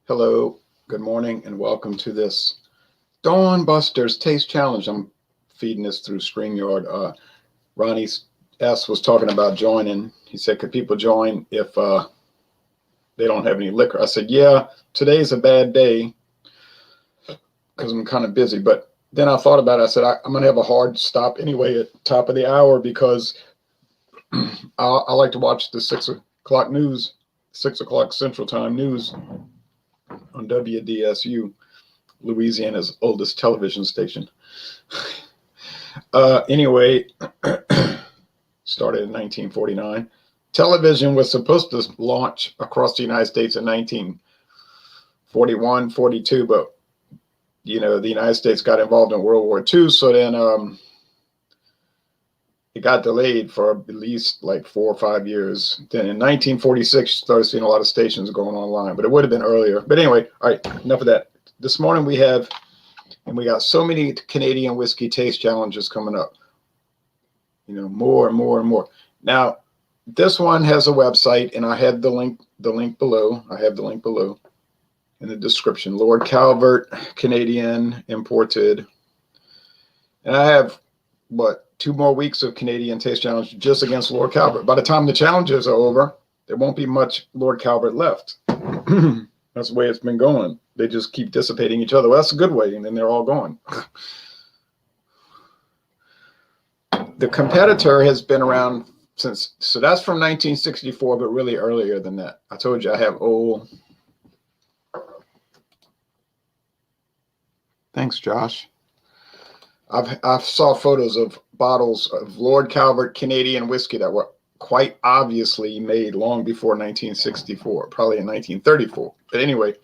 Hello, good morning, and welcome to this Dawn Busters Taste Challenge. I'm feeding this through StreamYard. Ronnie S. was talking about joining. He said, could people join if they don't have any liquor? I said, yeah, today's a bad day because I'm kind of busy. But then I thought about it. I said, I'm going to have a hard stop anyway at top of the hour because I like to watch the 6 o'clock news, 6 o'clock Central Time news on WDSU. Louisiana's oldest television station. Anyway, started in 1949. Television was supposed to launch across the United States in 1941, 42, but the United States got involved in World War II, so then it got delayed for at least like 4 or 5 years. Then in 1946, you started seeing a lot of stations going online, but it would have been earlier. But anyway, all right, enough of that. This morning we got so many Canadian whiskey taste challenges coming up. More and more and more. Now, this one has a website, and I have the link below. I have the link below in the description. Lord Calvert, Canadian, imported. And I have, 2 more weeks of Canadian taste challenge just against Lord Calvert. By the time the challenges are over, there won't be much Lord Calvert left. That's the way it's been going. They just keep dissipating each other. Well, that's a good way, and then they're all gone. The competitor has been around since, so that's from 1964, but really earlier than that. I told you I have old. Thanks, Josh. I've saw photos of bottles of Lord Calvert Canadian whiskey that were quite obviously made long before 1964, probably in 1934. But anyway,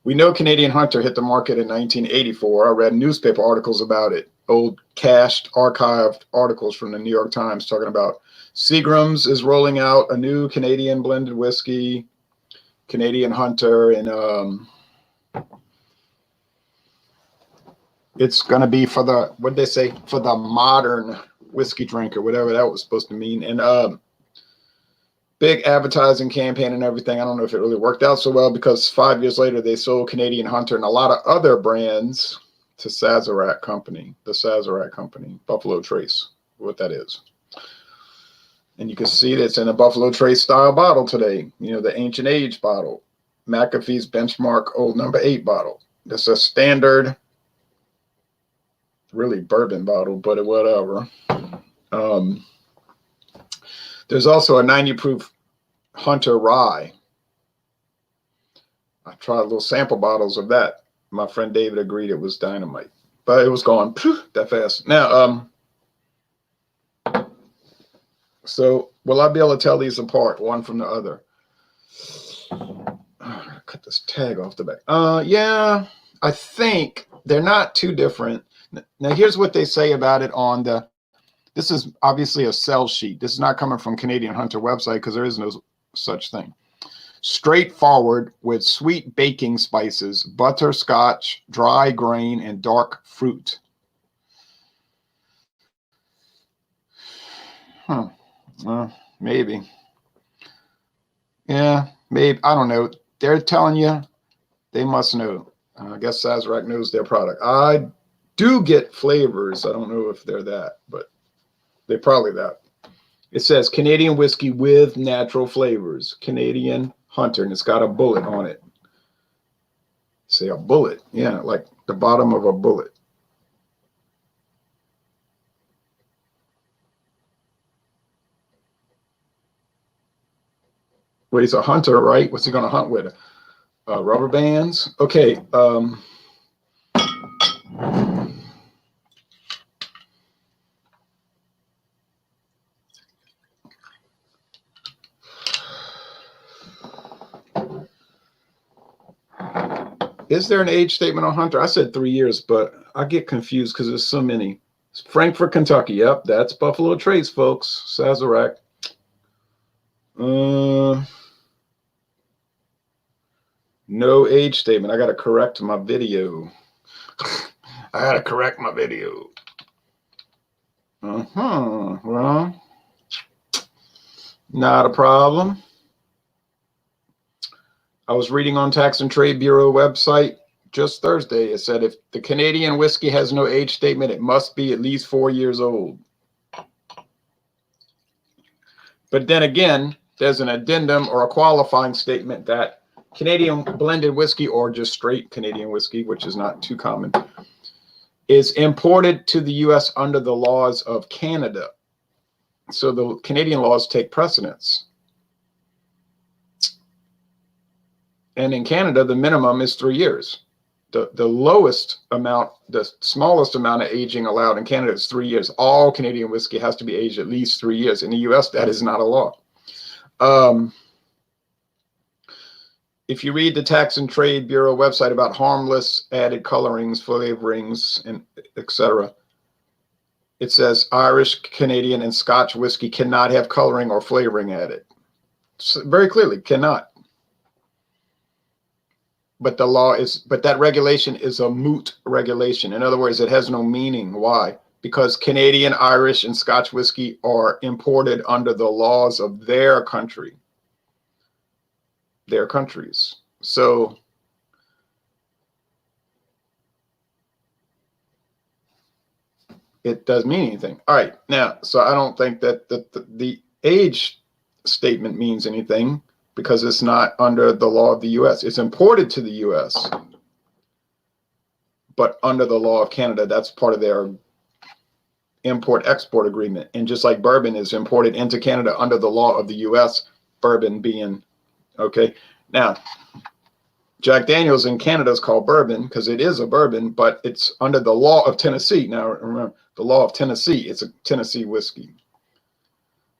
we know Canadian Hunter hit the market in 1984. I read newspaper articles about it, old cached, archived articles from the New York Times talking about Seagram's is rolling out a new Canadian blended whiskey, Canadian Hunter, and it's going to be for the, what'd they say, for the modern whiskey drinker, whatever that was supposed to mean. And big advertising campaign and everything. I don't know if it really worked out so well because 5 years later they sold Canadian Hunter and a lot of other brands to Sazerac Company, the Sazerac Company, Buffalo Trace, what that is. And you can see that's in a Buffalo Trace style bottle today. The ancient age bottle, McAfee's Benchmark Old Number 8 bottle. That's a standard, really bourbon bottle, but whatever. There's also a 90 proof Hunter Rye. I tried little sample bottles of that. My friend David agreed it was dynamite, but it was gone that fast. Now, so will I be able to tell these apart, one from the other? Cut this tag off the back. Yeah, I think they're not too different. Now, here's what they say about it on the, this is obviously a sell sheet. This is not coming from Canadian Hunter website because there is no such thing. Straightforward with sweet baking spices, butterscotch, dry grain, and dark fruit. Maybe. Yeah, maybe. I don't know. They're telling you, they must know. I guess Sazerac knows their product. I do get flavors. I don't know if they're that, but they're probably that. It says Canadian whiskey with natural flavors, Canadian Hunter, and it's got a bullet on it. Say a bullet. Yeah, like the bottom of a bullet. Well, he's a hunter, right? What's he going to hunt with? Rubber bands? Okay. Is there an age statement on Hunter? I said 3 years, but I get confused because there's so many. Frankfort, Kentucky. Yep, that's Buffalo Trace, folks. Sazerac. No age statement. I got to correct my video. I got to correct my video. Well, not a problem. I was reading on Tax and Trade Bureau website just Thursday. It said if the Canadian whiskey has no age statement, it must be at least 4 years old. But then again, there's an addendum or a qualifying statement that Canadian blended whiskey, or just straight Canadian whiskey, which is not too common, is imported to the U.S. under the laws of Canada. So the Canadian laws take precedence. And in Canada, the minimum is 3 years. The lowest amount, the smallest amount of aging allowed in Canada is 3 years. All Canadian whiskey has to be aged at least 3 years. In the U.S., that is not a law. If you read the Tax and Trade Bureau website about harmless added colorings, flavorings, and etc., it says Irish, Canadian, and Scotch whiskey cannot have coloring or flavoring added. So very clearly, cannot. But the law is, but that regulation is a moot regulation. In other words, it has no meaning. Why? Because Canadian, Irish, and Scotch whiskey are imported under the laws of their country. Their countries. So it doesn't mean anything. All right. Now, so I don't think that the age statement means anything because it's not under the law of the U.S. It's imported to the U.S., but under the law of Canada, that's part of their import-export agreement. And just like bourbon is imported into Canada under the law of the U.S., bourbon being, okay. Now, Jack Daniels in Canada is called bourbon because it is a bourbon, but it's under the law of Tennessee. Now, remember, the law of Tennessee, it's a Tennessee whiskey.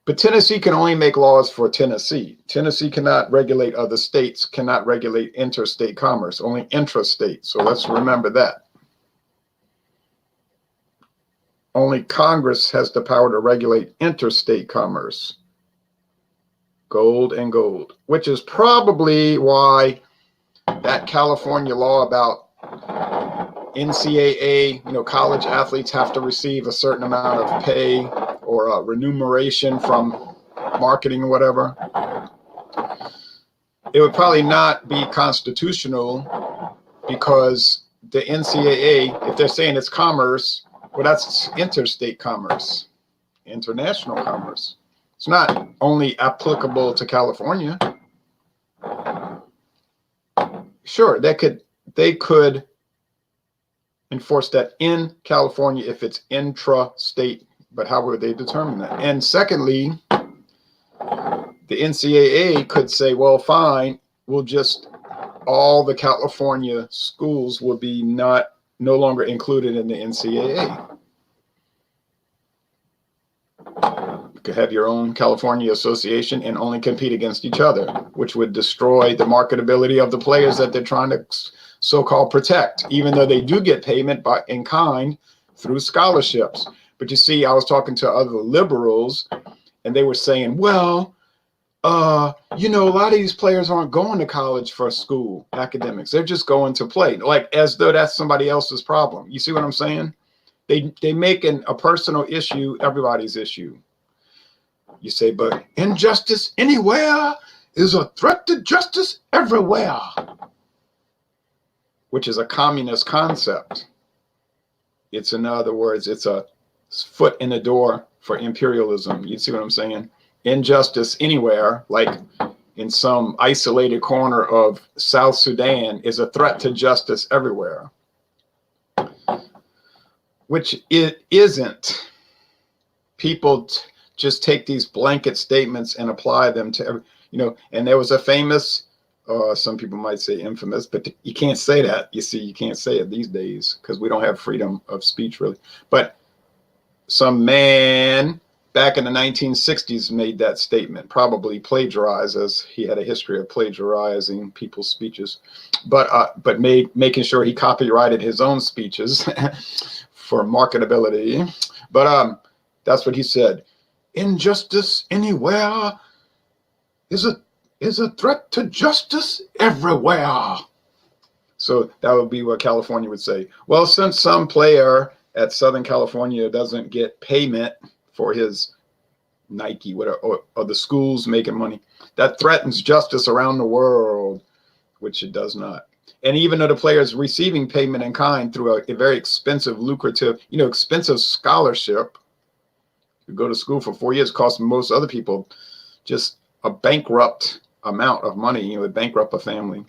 But Tennessee can only make laws for Tennessee. Tennessee cannot regulate other states, cannot regulate interstate commerce, only intrastate. So let's remember that. Only Congress has the power to regulate interstate commerce. Gold and gold, which is probably why that California law about NCAA, college athletes have to receive a certain amount of pay or remuneration from marketing or whatever. It would probably not be constitutional because the NCAA, if they're saying it's commerce, well, that's interstate commerce, international commerce. It's not only applicable to California. Sure, they could enforce that in California if it's intra-state, but how would they determine that? And secondly, the NCAA could say, well, fine, we'll just, all the California schools will be no longer included in the NCAA. You could have your own California association and only compete against each other, which would destroy the marketability of the players that they're trying to so-called protect, even though they do get payment in kind through scholarships. But you see, I was talking to other liberals and they were saying, well, a lot of these players aren't going to college for school academics. They're just going to play, like as though that's somebody else's problem. You see what I'm saying? They make a personal issue everybody's issue. You say, but injustice anywhere is a threat to justice everywhere, which is a communist concept. It's, in other words, it's a foot in the door for imperialism. You see what I'm saying? Injustice anywhere, like in some isolated corner of South Sudan, is a threat to justice everywhere, which it isn't. People just take these blanket statements and apply them to, and there was a famous, some people might say infamous, but you can't say that. You see, you can't say it these days because we don't have freedom of speech really. But some man back in the 1960s made that statement, probably plagiarized, as he had a history of plagiarizing people's speeches, but making sure he copyrighted his own speeches for marketability. But that's what he said. Injustice anywhere is a threat to justice everywhere. So that would be what California would say. Well, since some player at Southern California doesn't get payment for his Nike, whatever, or the schools making money, that threatens justice around the world. which it does not. And even though the player is receiving payment in kind through a very expensive, lucrative, expensive scholarship, you go to school for 4 years, costs most other people just a bankrupt amount of money, it would bankrupt a family.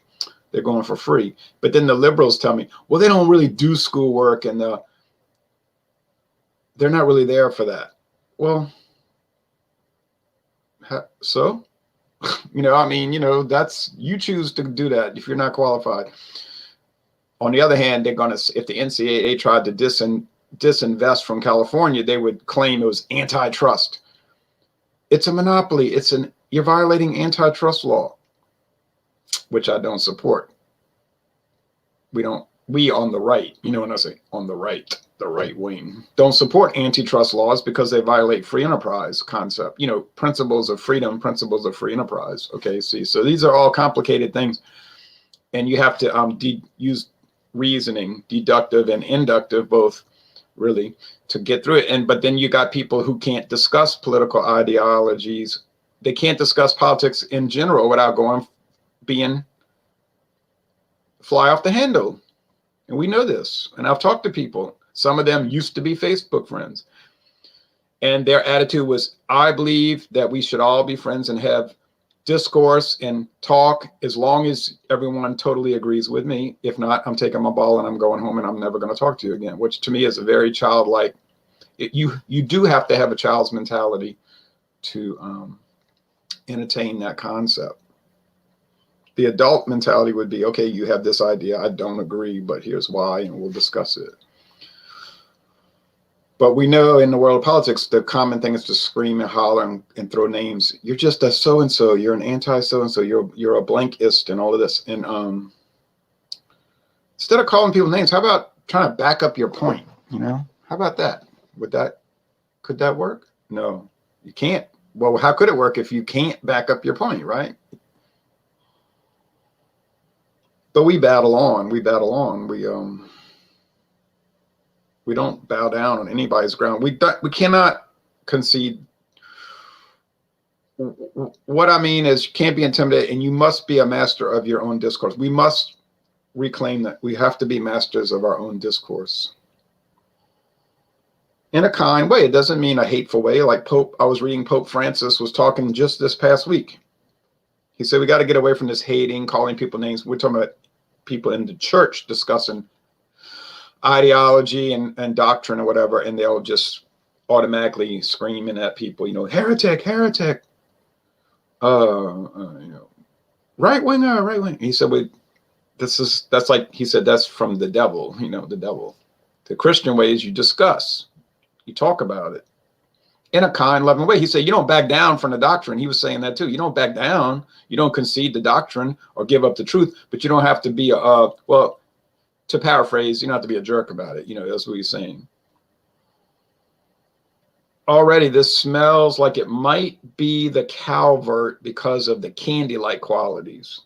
They're going for free. But then the liberals tell me, well, they don't really do schoolwork and they're not really there for that. Well, so, that's, you choose to do that if you're not qualified. On the other hand, they're going to, if the NCAA tried to disinvest from California, they would claim it was antitrust. It's a monopoly. You're violating antitrust law, which I don't support. We on the right, when I say on the right wing, don't support antitrust laws because they violate free enterprise concept, principles of freedom, principles of free enterprise. Okay, see, so these are all complicated things. And you have to use reasoning, deductive and inductive, both really, to get through it. But then you got people who can't discuss political ideologies. They can't discuss politics in general without being fly off the handle. And we know this. And I've talked to people. Some of them used to be Facebook friends. And their attitude was, I believe that we should all be friends and have discourse and talk as long as everyone totally agrees with me. If not, I'm taking my ball and I'm going home and I'm never going to talk to you again, which to me is a very childlike. You do have to have a child's mentality to entertain that concept. The adult mentality would be, okay, you have this idea, I don't agree, but here's why, and we'll discuss it. But we know in the world of politics, the common thing is to scream and holler and throw names. You're just a so-and-so, you're an anti-so-and-so, you're a blankist and all of this. And instead of calling people names, how about trying to back up your point? How about that? Could that work? No, you can't. Well, how could it work if you can't back up your point, right? But we battle on. We don't bow down on anybody's ground. We cannot concede. What I mean is you can't be intimidated, and you must be a master of your own discourse. We must reclaim that. We have to be masters of our own discourse. In a kind way. It doesn't mean a hateful way. Like I was reading Pope Francis was talking just this past week. He said we got to get away from this hating, calling people names. We're talking about people in the church discussing ideology and doctrine or whatever, and they'll just automatically screaming at people, heretic, right winger. He said, that's from the devil, the devil. The Christian way is you discuss, you talk about it in a kind, loving way. He said, you don't back down from the doctrine. He was saying that too. You don't back down. You don't concede the doctrine or give up the truth, but you don't have to be to paraphrase, you don't have to be a jerk about it. That's what he's saying. Already, this smells like it might be the Calvert because of the candy-like qualities.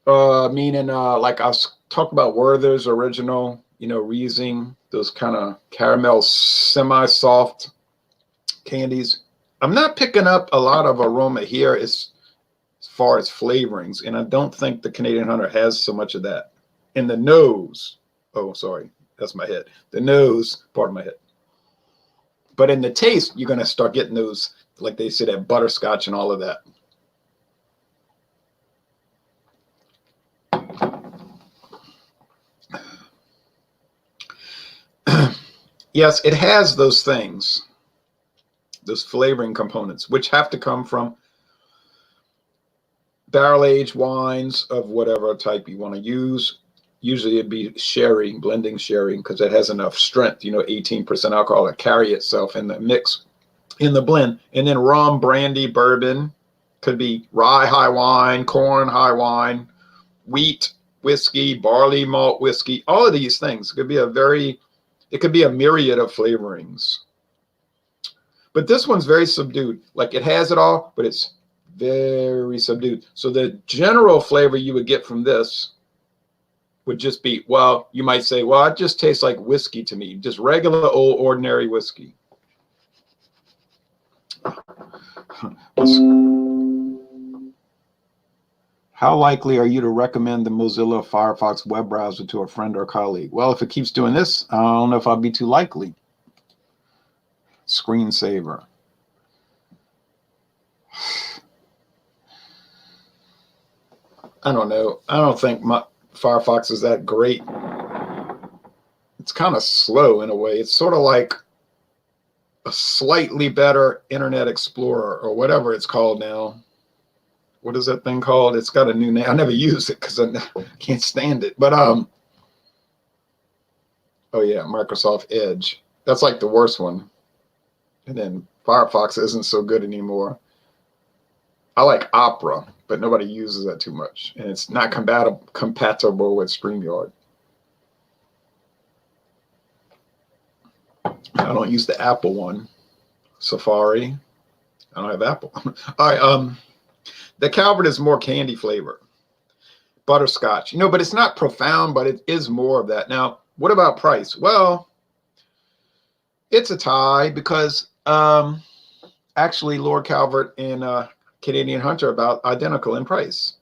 Meaning, like I was talking about Werther's original, Riesling, those kind of caramel, semi-soft candies. I'm not picking up a lot of aroma here as far as flavorings, and I don't think the Canadian Hunter has so much of that. In the nose, oh, sorry, that's my head. The nose, part of my head. But in the taste, you're going to start getting those, like they say, that butterscotch and all of that. Yes, it has those things, those flavoring components, which have to come from barrel-aged wines of whatever type you want to use. Usually it'd be sherry, blending sherry, because it has enough strength, 18% alcohol to carry itself in the mix, in the blend. And then rum, brandy, bourbon, could be rye high wine, corn high wine, wheat whiskey, barley malt whiskey, all of these things. It could be a myriad of flavorings. But this one's very subdued. Like it has it all, but it's very subdued. So the general flavor you would get from this would just be, well, you might say, well, it just tastes like whiskey to me, just regular old ordinary whiskey. How likely are you to recommend the Mozilla Firefox web browser to a friend or colleague? Well, if it keeps doing this, I don't know if I'd be too likely. Screensaver. I don't know. I don't think my Firefox is that great. It's kind of slow in a way. It's sort of like a slightly better Internet Explorer or whatever it's called now. What is that thing called? It's got a new name. I never use it because I can't stand it. But oh yeah, Microsoft Edge. That's like the worst one. And then Firefox isn't so good anymore. I like Opera, but nobody uses that too much, and it's not compatible with StreamYard. I don't use the Apple one. Safari. I don't have Apple. All right. The Calvert is more candy flavor. Butterscotch. But it's not profound, but it is more of that. Now, what about price? Well, it's a tie because actually Lord Calvert and Canadian Hunter are about identical in price.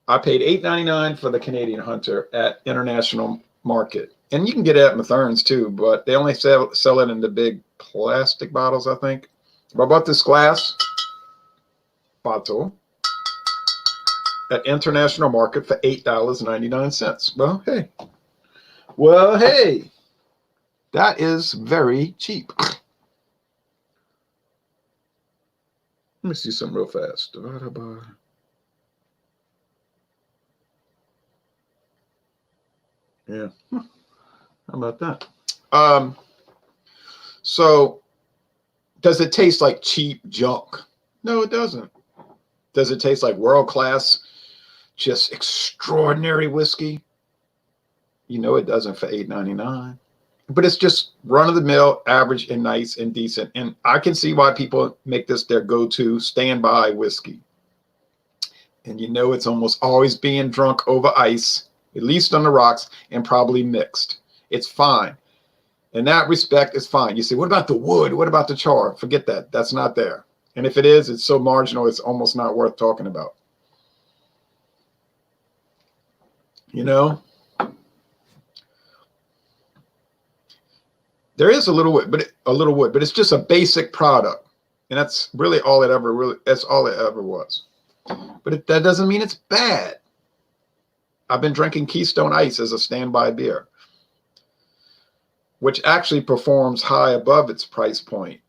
I paid $8.99 for the Canadian Hunter at International Market. And you can get it at Mathern's too, but they only sell it in the big plastic bottles, I think. But I bought this glass bottle at International Market for $8.99. Well, hey, that is very cheap. Let me see something real fast. Yeah. How about that? So does it taste like cheap junk? No, it doesn't. Does it taste like world-class, just extraordinary whiskey? It doesn't for $8.99. But it's just run-of-the-mill, average, and nice and decent. And I can see why people make this their go-to standby whiskey. And it's almost always being drunk over ice, at least on the rocks, and probably mixed. It's fine. In that respect, it's fine. You say, what about the wood? What about the char? Forget that. That's not there. And if it is, it's so marginal, it's almost not worth talking about. There is a little wood, but it's just a basic product. And that's really all it ever was. But that doesn't mean it's bad. I've been drinking Keystone Ice as a standby beer, which actually performs high above its price point.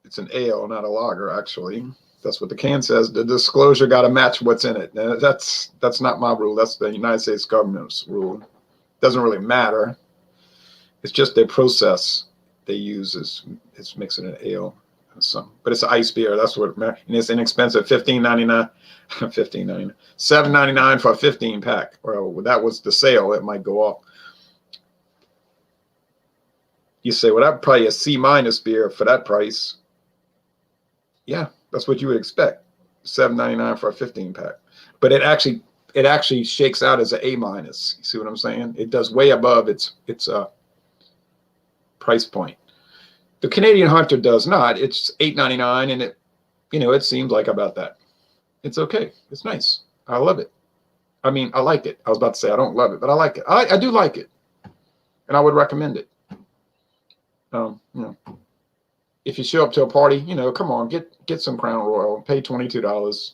It's an ale, not a lager, actually. That's what the can says. The disclosure got to match what's in it. And that's not my rule. That's the United States government's rule. Doesn't really matter. It's just their process they use is mixing an ale. But it's an ice beer. That's what it matters. And it's inexpensive. $15.99. $7.99 for a 15 pack. Well, that was the sale. It might go off. You say, well, that's probably a C- beer for that price. Yeah, that's what you would expect. $7.99 for a 15 pack. But it actually shakes out as an A-. You see what I'm saying? It does way above its price point. The Canadian Hunter does not. It's $8.99, and it seems like about that. It's okay. It's nice. I love it. I mean, I like it. I was about to say I don't love it, but I like it. I do like it, and I would recommend it. If you show up to a party, come on, get some Crown Royal, pay $22.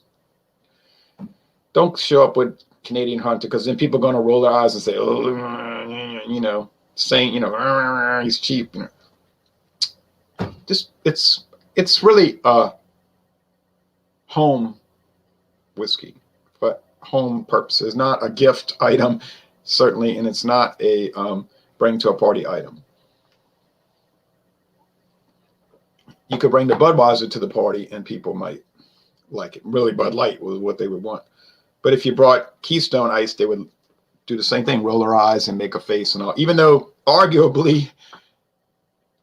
Don't show up with Canadian Hunter, because then people are going to roll their eyes and say, oh, saying, he's cheap. Just it's really a home whiskey, but home purposes, not a gift item, certainly, and it's not a bring to a party item. You could bring the Budweiser to the party and people might like it. Really, Bud Light was what they would want. But if you brought Keystone Ice, they would do the same thing, roll their eyes and make a face and all. Even though arguably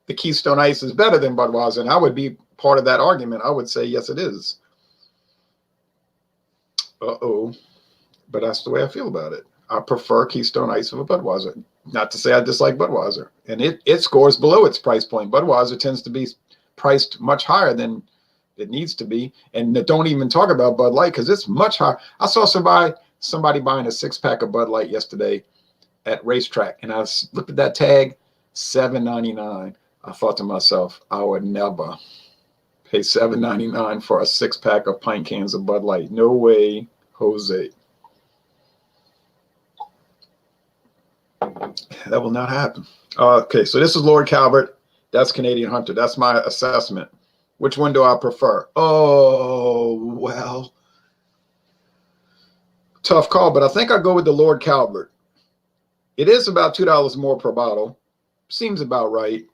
the Keystone Ice is better than Budweiser, and I would be part of that argument. I would say, yes, it is. But that's the way I feel about it. I prefer Keystone Ice over Budweiser. Not to say I dislike Budweiser. And it scores below its price point. Budweiser tends to be priced much higher than It needs to be. And don't even talk about Bud Light because it's much higher. I saw somebody buying a 6-pack of Bud Light yesterday at Racetrack, and I looked at that tag, $7.99. I thought to myself, I would never pay $7.99 for a 6-pack of pint cans of Bud Light. No way, Jose. That will not happen. Okay, so this is Lord Calvert. That's Canadian Hunter. That's my assessment. Which one do I prefer? Oh, well, tough call, but I think I'll go with the Lord Calvert. It is about $2 more per bottle. Seems about right.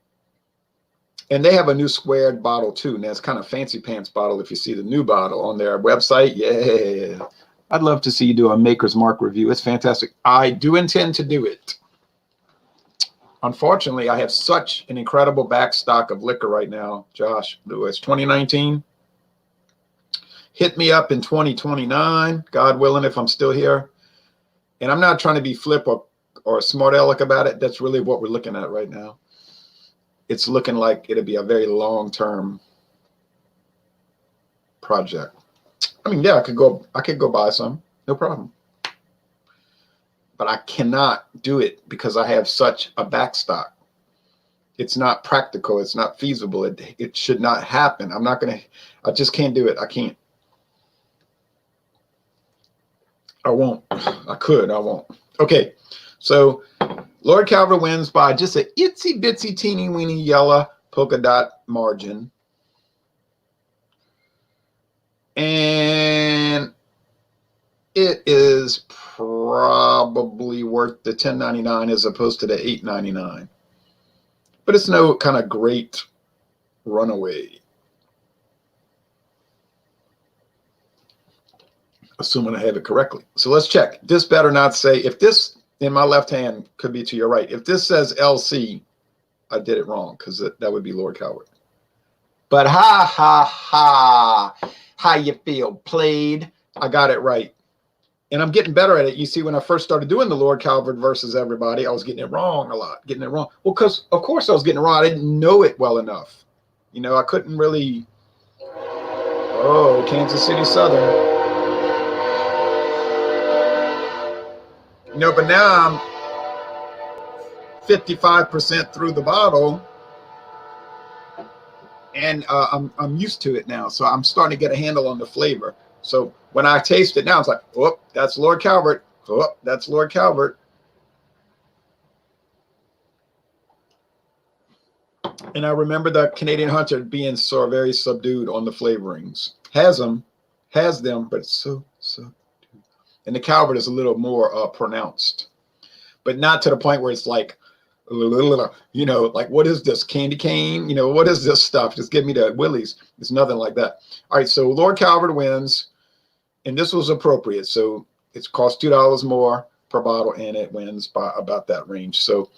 And they have a new squared bottle too. And that's kind of fancy pants bottle if you see the new bottle on their website. Yeah. I'd love to see you do a Maker's Mark review. It's fantastic. I do intend to do it. Unfortunately, I have such an incredible back stock of liquor right now, Josh Lewis. 2019. Hit me up in 2029, God willing, if I'm still here. And I'm not trying to be flip or smart aleck about it. That's really what we're looking at right now. It's looking like it'll be a very long-term project. I mean, yeah, I could go buy some, no problem. But I cannot do it because I have such a backstock. It's not practical. It's not feasible. It should not happen. I just can't do it. I can't. I won't. I could. I won't. Okay. So Lord Calvert wins by just an itsy bitsy teeny weeny yellow polka dot margin. And it is probably worth the $10.99 as opposed to the $8.99. But it's no kind of great runaway. Assuming I have it correctly. So let's check. This better not say, if this in my left hand could be to your right. If this says LC, I did it wrong because that would be Lord Calvert. But ha, ha, ha. How you feel? Played. I got it right. And I'm getting better at it. You see, when I first started doing the Lord Calvert versus everybody, I was getting it wrong a lot, getting it wrong. Well, because, of course, I was getting it wrong. I didn't know it well enough. You know, I couldn't really. Oh, Kansas City Southern. You know, but now I'm 55% through the bottle. And I'm used to it now. So I'm starting to get a handle on the flavor. So when I taste it now, it's like, oh, that's Lord Calvert. Oh, that's Lord Calvert. And I remember the Canadian Hunter being so very subdued on the flavorings. Has them, but it's so subdued. And the Calvert is a little more pronounced, but not to the point where it's like, you know, like, what is this, candy cane? You know, what is this stuff? Just give me the willies. It's nothing like that. All right, so Lord Calvert wins. And this was appropriate. So it's cost $2 more per bottle, and it wins by about that range. So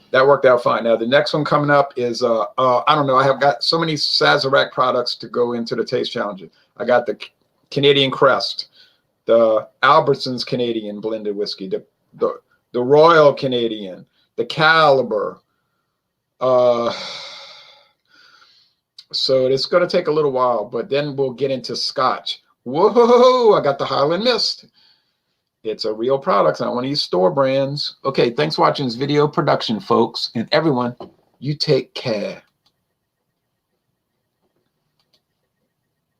that worked out fine. Now, the next one coming up is, I don't know. I have got so many Sazerac products to go into the Taste Challenge. I got the Canadian Crest, the Albertsons Canadian Blended Whiskey, the Royal Canadian, the Caliber. So it's going to take a little while, but then we'll get into Scotch. Whoa, I got the Highland Mist. It's a real product. I don't want to use store brands. Okay, thanks for watching this video production, folks. And everyone, you take care.